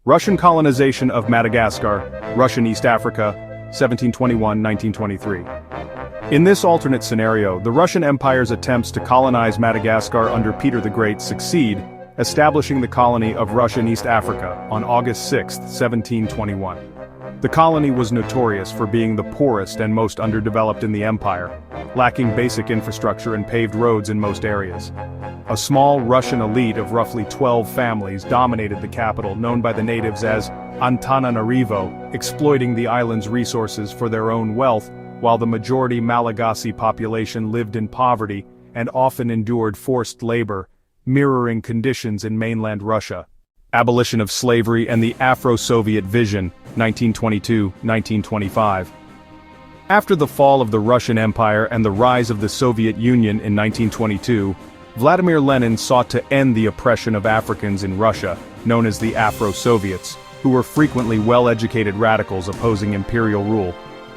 Russian colonization of Madagascar, Russian East Africa, 1721-1923. In this alternate scenario, the Russian Empire's attempts to colonize Madagascar under Peter the Great succeed, establishing the colony of Russian East Africa on August 6, 1721. The colony was notorious for being the poorest and most underdeveloped in the empire, lacking basic infrastructure and paved roads in most areas. A small Russian elite of roughly 12 families dominated the capital, known by the natives as Antananarivo, exploiting the island's resources for their own wealth, while the majority Malagasy population lived in poverty and often endured forced labor, mirroring conditions in mainland Russia. Abolition of slavery and the Afro-Soviet vision, 1922-1925. After the fall of the Russian Empire and the rise of the Soviet Union in 1922, Vladimir Lenin sought to end the oppression of Africans in Russia, known as the Afro-Soviets, who were frequently well-educated radicals opposing imperial rule.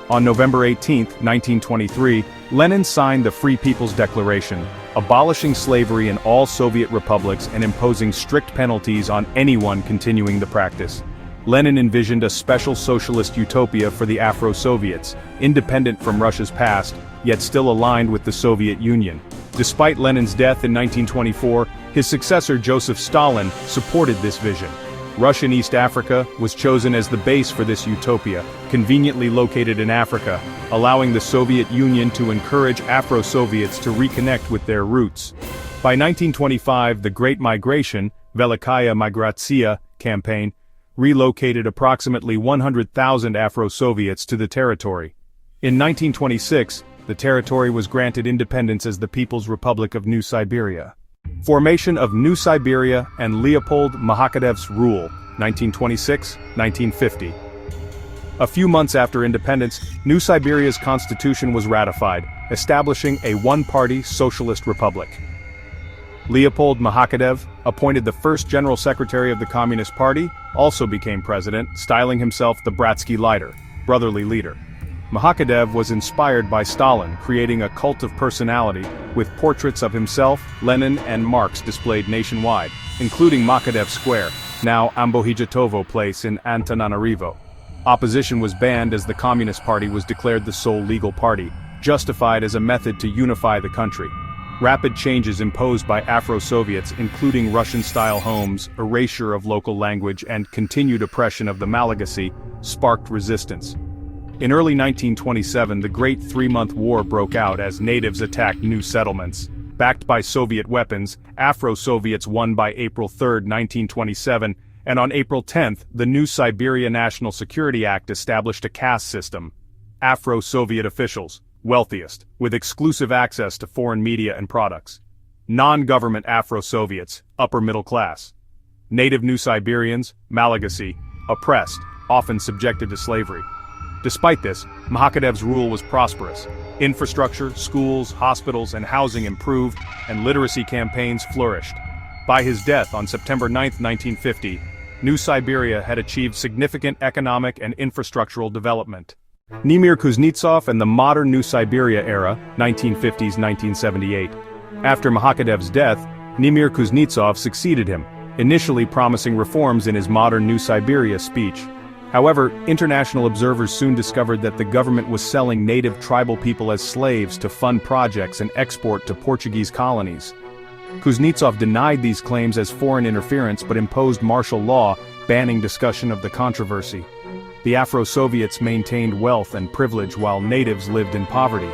On November 18, 1923, Lenin signed the Free People's Declaration, abolishing slavery in all Soviet republics and imposing strict penalties on anyone continuing the practice. Lenin envisioned a special socialist utopia for the Afro-Soviets, independent from Russia's past, yet still aligned with the Soviet Union. Despite Lenin's death in 1924, his successor Joseph Stalin supported this vision. Russian East Africa was chosen as the base for this utopia, conveniently located in Africa, allowing the Soviet Union to encourage Afro-Soviets to reconnect with their roots. By 1925, the Great Migration, Velikaya Migratsiya campaign, relocated approximately 100,000 Afro-Soviets to the territory. In 1926, the territory was granted independence as the People's Republic of New Siberia. Formation of New Siberia and Leopold Mhakadev's rule, 1926-1950. A few months after independence, New Siberia's constitution was ratified, establishing a one-party socialist republic. Leopold Mhakadev, appointed the first general secretary of the Communist Party, also became president, styling himself the Bratsky Leader, brotherly leader. Mhakadev was inspired by Stalin, creating a cult of personality, with portraits of himself, Lenin and Marx displayed nationwide, including Mhakadev Square, now Ambohijatovo Place in Antananarivo. Opposition was banned as the Communist Party was declared the sole legal party, justified as a method to unify the country. Rapid changes imposed by Afro-Soviets, including Russian-style homes, erasure of local language and continued oppression of the Malagasy, sparked resistance. In early 1927, the Great Three-Month War broke out as natives attacked new settlements. Backed by Soviet weapons, Afro-Soviets won by April 3, 1927, and on April 10, the new Siberia National Security Act established a caste system. Afro-Soviet officials, wealthiest, with exclusive access to foreign media and products. Non-government Afro-Soviets, upper middle class. Native New Siberians, Malagasy, oppressed, often subjected to slavery. Despite this, Mhakadev's rule was prosperous. Infrastructure, schools, hospitals, and housing improved, and literacy campaigns flourished. By his death on September 9, 1950, New Siberia had achieved significant economic and infrastructural development. Nimir Kuznetsov and the modern New Siberia era, 1950s-1978. After Mhakadev's death, Nimir Kuznetsov succeeded him, initially promising reforms in his modern New Siberia speech. However, international observers soon discovered that the government was selling native tribal people as slaves to fund projects and export to Portuguese colonies. Kuznetsov denied these claims as foreign interference but imposed martial law, banning discussion of the controversy. The Afro-Soviets maintained wealth and privilege while natives lived in poverty.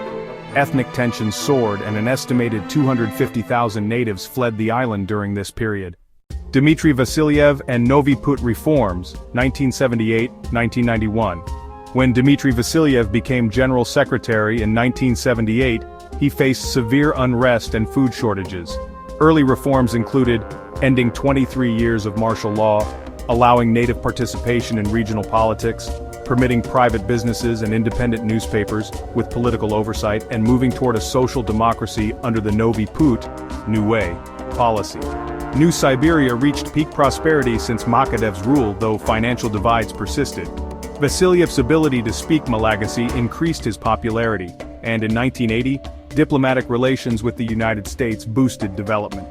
Ethnic tensions soared and an estimated 250,000 natives fled the island during this period. Dmitry Vassiliev and Novi Put reforms, 1978-1991. When Dmitry Vassiliev became General Secretary in 1978, he faced severe unrest and food shortages. Early reforms included ending 23 years of martial law, allowing native participation in regional politics, permitting private businesses and independent newspapers with political oversight, and moving toward a social democracy under the Novi Put, New Way, policy. New Siberia reached peak prosperity since Mhakadev's rule, though financial divides persisted. Vassiliev's ability to speak Malagasy increased his popularity, and in 1980, diplomatic relations with the United States boosted development.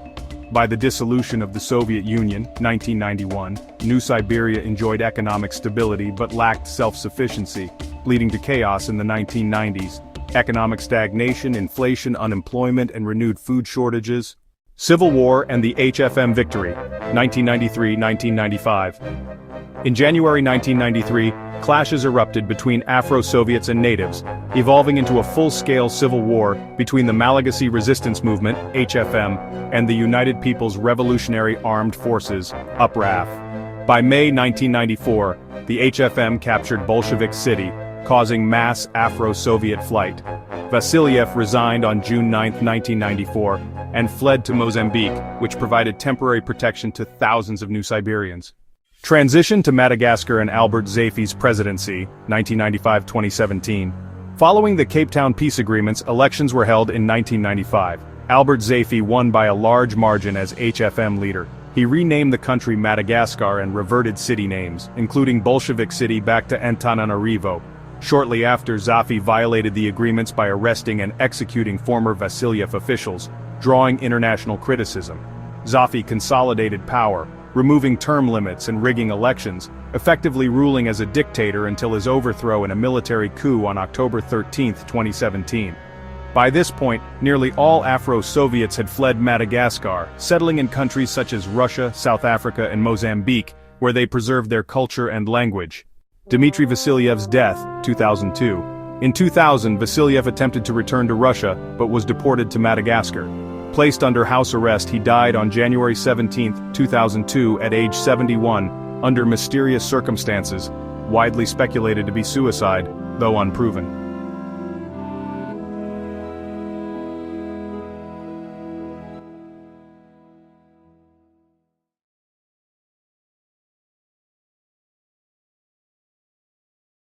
By the dissolution of the Soviet Union, 1991, New Siberia enjoyed economic stability but lacked self-sufficiency, leading to chaos in the 1990s. Economic stagnation, inflation, unemployment, and renewed food shortages. Civil War and the HFM victory, 1993-1995. In January 1993, clashes erupted between Afro-Soviets and natives, evolving into a full-scale civil war between the Malagasy Resistance Movement, HFM, and the United People's Revolutionary Armed Forces, UPRAF. By May 1994, the HFM captured Bolshevik City, causing mass Afro-Soviet flight. Vassiliev resigned on June 9, 1994, and fled to Mozambique, which provided temporary protection to thousands of New Siberians. Transition to Madagascar and Albert Zafy's presidency, 1995-2017. Following the Cape Town peace agreements, elections were held in 1995. Albert Zafy won by a large margin as HFM leader. He renamed the country Madagascar and reverted city names, including Bolshevik City back to Antananarivo. Shortly after, Zafy violated the agreements by arresting and executing former Vassiliev officials, drawing international criticism. Zafy consolidated power, removing term limits and rigging elections, effectively ruling as a dictator until his overthrow in a military coup on October 13, 2017. By this point, nearly all Afro-Soviets had fled Madagascar, settling in countries such as Russia, South Africa, and Mozambique, where they preserved their culture and language. Dmitry Vassiliev's death, 2002. In 2000, Vassiliev attempted to return to Russia, but was deported to Madagascar. Placed under house arrest, he died on January 17, 2002 at age 71, under mysterious circumstances, widely speculated to be suicide, though unproven.